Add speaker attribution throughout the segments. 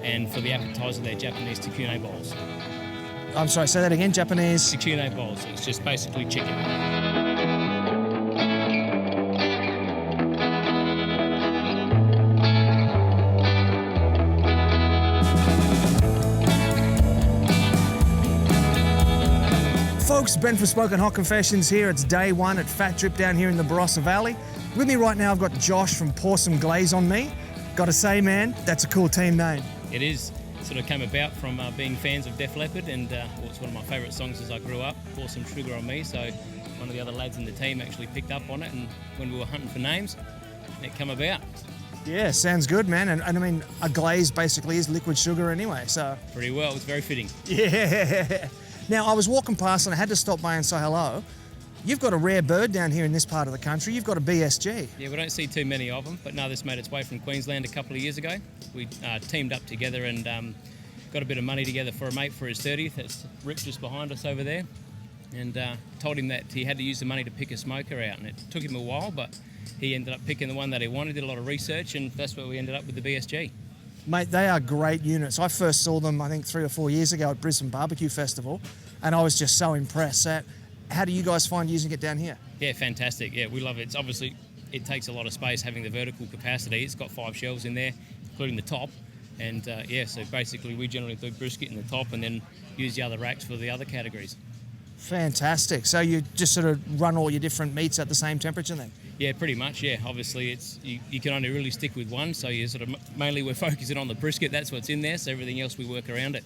Speaker 1: and for the appetizer, they're Japanese tsukune bowls.
Speaker 2: I'm sorry, say that again, Japanese?
Speaker 1: Tsukune bowls, it's just basically chicken.
Speaker 2: Folks, Ben for Smoking Hot Confessions here. It's day one at Fat Drip down here in the Barossa Valley. With me right now, I've got Josh from Pour Some Glaze on me. Gotta say, man, that's a cool team name.
Speaker 1: It is. Sort of came about from being fans of Def Leppard, and it's one of my favourite songs as I grew up, Pour Some Sugar on Me. So one of the other lads in the team actually picked up on it, and when we were hunting for names, it came about.
Speaker 2: Yeah, sounds good, man. And I mean, a glaze basically is liquid sugar anyway, so...
Speaker 1: Pretty well, it's very fitting.
Speaker 2: Yeah. Now, I was walking past and I had to stop by and say hello. You've got a rare bird down here in this part of the country. You've got a BSG.
Speaker 1: Yeah, we don't see too many of them, but no, this made its way from Queensland a couple of years ago. We teamed up together and got a bit of money together for a mate for his 30th. That's Rick just behind us over there. And told him that he had to use the money to pick a smoker out. And it took him a while, but he ended up picking the one that he wanted, did a lot of research, and that's where we ended up with the BSG.
Speaker 2: Mate, they are great units. I first saw them, I think, 3 or 4 years ago at Brisbane Barbecue Festival, and I was just so impressed. So how do you guys find using it down here?
Speaker 1: Yeah, fantastic. Yeah, we love it. It's obviously, it takes a lot of space having the vertical capacity. It's got 5 shelves in there, including the top. And yeah, so basically we generally do brisket in the top and then use the other racks for the other categories.
Speaker 2: Fantastic. So you just sort of run all your different meats at the same temperature then?
Speaker 1: Yeah, pretty much, yeah. Obviously, it's you can only really stick with one, so you sort of mainly we're focusing on the brisket. That's what's in there, so everything else we work around it.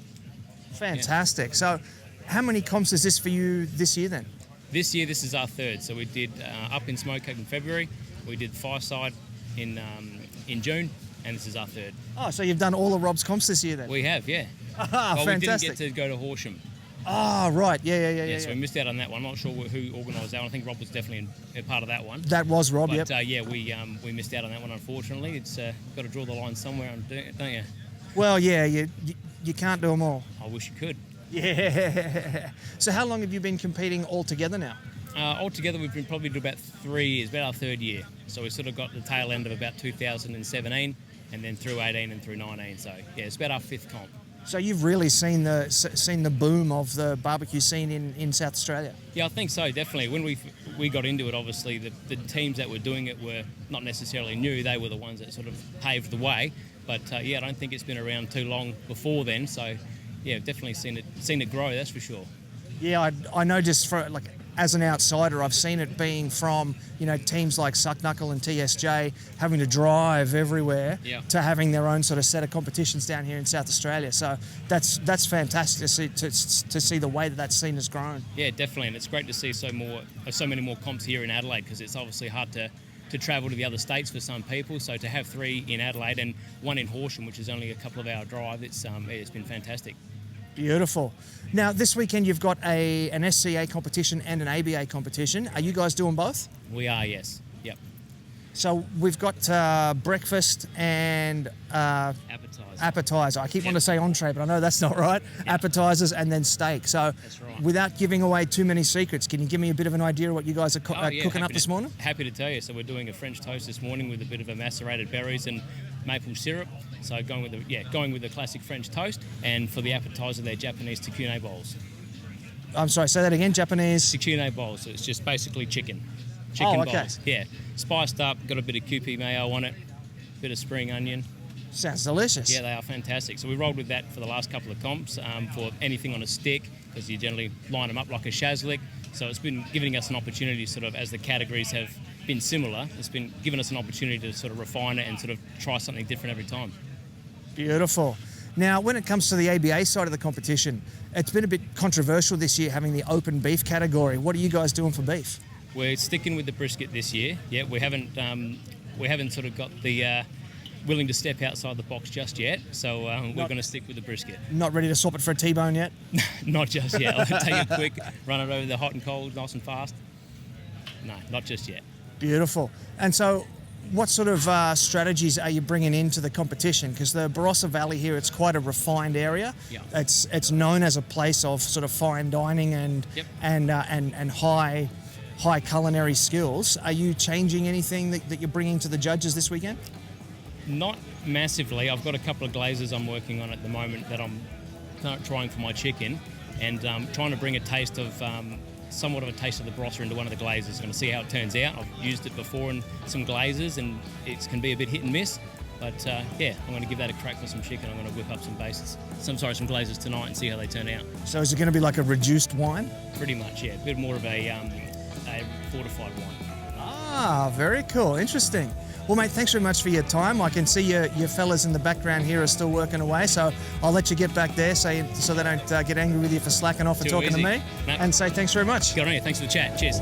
Speaker 2: Fantastic. Yeah. So how many comps is this for you this year then?
Speaker 1: This year, this is our third. So we did Up in Smokeoak in February, we did Fireside in June, and this is our third.
Speaker 2: Oh, so you've done all of Rob's comps this year then?
Speaker 1: We have, yeah.
Speaker 2: Ah,
Speaker 1: well,
Speaker 2: fantastic.
Speaker 1: We didn't get to go to Horsham.
Speaker 2: Oh, right. Yeah.
Speaker 1: So we missed out on that one. I'm not sure who organised that one. I think Rob was definitely a part of that one.
Speaker 2: That was Rob,
Speaker 1: but,
Speaker 2: yep.
Speaker 1: Yeah, we missed out on that one, unfortunately. It's got to draw the line somewhere, don't you?
Speaker 2: Well, yeah, you can't do them all.
Speaker 1: I wish you could.
Speaker 2: Yeah. So how long have you been competing all together now?
Speaker 1: Altogether, we've been probably to about 3 years, about our third year. So we sort of got the tail end of about 2017 and then through 18 and through 19. So yeah, it's about our 5th comp.
Speaker 2: So you've really seen the boom of the barbecue scene in South Australia?
Speaker 1: Yeah, I think so, definitely. When we got into it, obviously, the teams that were doing it were not necessarily new. They were the ones that sort of paved the way. But yeah, I don't think it's been around too long before then. So yeah, definitely seen it grow, that's for sure.
Speaker 2: Yeah, I know just for like as an outsider, I've seen it being from, you know, teams like Suck Knuckle and TSJ having to drive everywhere to having their own sort of set of competitions down here in South Australia. So that's fantastic to see the way that scene has grown.
Speaker 1: Yeah, definitely, and it's great to see so many more comps here in Adelaide, because it's obviously hard to travel to the other states for some people. So to have 3 in Adelaide and 1 in Horsham, which is only a couple of hour drive, it's been fantastic.
Speaker 2: Beautiful. Now, this weekend you've got an SCA competition and an ABA competition. Are you guys doing both?
Speaker 1: We are, yes. Yep.
Speaker 2: So we've got breakfast and appetizer. I keep wanting to say entree, but I know that's not right. Yep. Appetizers and then steak. So that's right. Without giving away too many secrets, can you give me a bit of an idea of what you guys are cooking up this morning?
Speaker 1: Happy to tell you. So we're doing a French toast this morning with a bit of a macerated berries and maple syrup. So going with the classic French toast, and for the appetizer, they're Japanese tsukune bowls.
Speaker 2: I'm sorry, say that again. Japanese
Speaker 1: tsukune bowls. So it's just basically chicken bowls. Yeah, spiced up, got a bit of Kewpie mayo on it, bit of spring onion.
Speaker 2: Sounds delicious.
Speaker 1: Yeah, they are fantastic. So we rolled with that for the last couple of comps for anything on a stick, because you generally line them up like a shazlik. So it's been giving us an opportunity, sort of, as the categories have been similar, it's been giving us an opportunity to sort of refine it and sort of try something different every time.
Speaker 2: Beautiful. Now, when it comes to the ABA side of the competition, it's been a bit controversial this year having the open beef category. What are you guys doing for beef?
Speaker 1: We're sticking with the brisket this year. Yeah, we haven't sort of got the willing to step outside the box just yet. So we're going to stick with the brisket.
Speaker 2: Not ready to swap it for a T-bone yet?
Speaker 1: Not just yet. I'll take it quick, run it over the hot and cold, nice and fast. No, not just yet.
Speaker 2: Beautiful. And so, what sort of strategies are you bringing into the competition? Because the Barossa Valley here, it's quite a refined area.
Speaker 1: Yeah.
Speaker 2: It's known as a place of sort of fine dining and high culinary skills. Are you changing anything that you're bringing to the judges this weekend?
Speaker 1: Not massively. I've got a couple of glazes I'm working on at the moment that I'm trying for my chicken, and trying to bring a taste of somewhat of a taste of the Barossa into one of the glazes. I'm going to see how it turns out. I've used it before in some glazes, and it can be a bit hit and miss. But yeah, I'm going to give that a crack for some chicken. I'm going to whip up some glazes tonight and see how they turn out.
Speaker 2: So is it going to be like a reduced wine?
Speaker 1: Pretty much, yeah. A bit more of a fortified wine.
Speaker 2: Ah, very cool. Interesting. Well, mate, thanks very much for your time. I can see your fellas in the background here are still working away, so I'll let you get back there so they don't get angry with you for slacking off and talking to me. No. And say thanks very much.
Speaker 1: Good on you. Thanks for the chat. Cheers.